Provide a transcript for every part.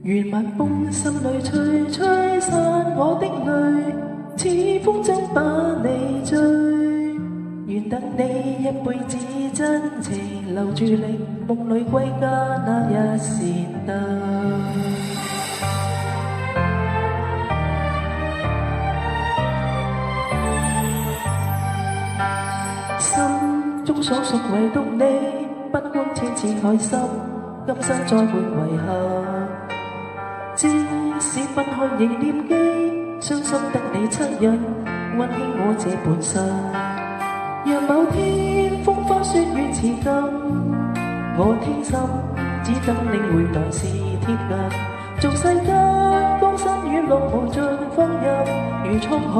如晚風心裏吹，吹散我的淚，似風箏把你追。願等你一輩子真情留住你，夢裏歸家那一線燈。心中所屬唯獨你，不管天似海深，今生再沒遺憾。即使分開仍念記，傷心得你惻隱，溫馨我這半生。若某天風花雪月似金，我傾心只等領會來是貼近。俗世間江山與浪無盡phong印，如滄海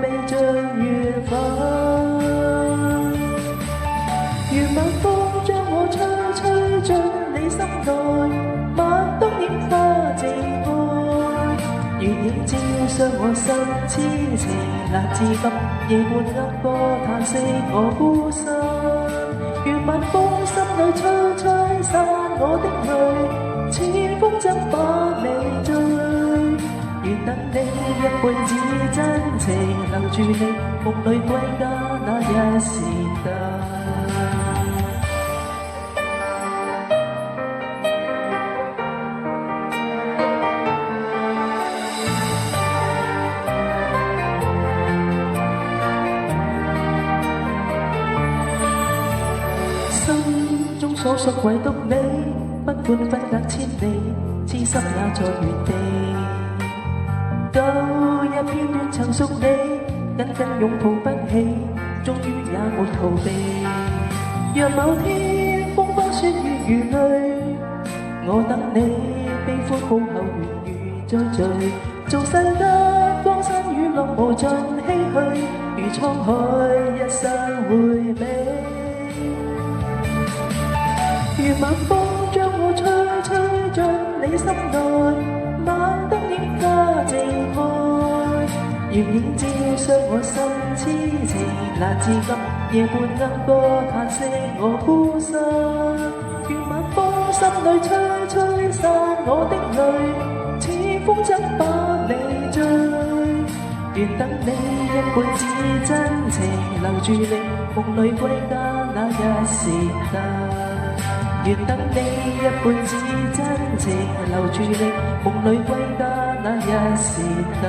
未盡緣分。如晚風將我吹，吹進你心內，晚燈映花自愛。月影照傷我心痴情，難自禁夜半鶯歌嘆息我孤身。如晚風心裏吹，吹散我的淚，似風箏把你追。願等你一輩子真情留住你，夢裏歸家那一線燈。心中所屬唯獨你，不管分隔千里，痴心也在原地。舊日片段曾屬你，緊緊擁抱不起，終於也沒逃避。若某天風花雪月如淚，我等你悲歡好後緣如再聚。做世間江山與浪無盡唏噓，如滄海一生回味。如晚風將我吹，吹進你心內，晚燈映花自愛。月影照傷我心痴情，難自禁夜半鶯歌嘆息我孤身。如晚風心裏吹，吹散我的淚，似風箏把你追。願等你一輩子真情留住你，夢裏歸家那一線燈。願等你一輩子真情留住你，夢裏歸家那一線燈。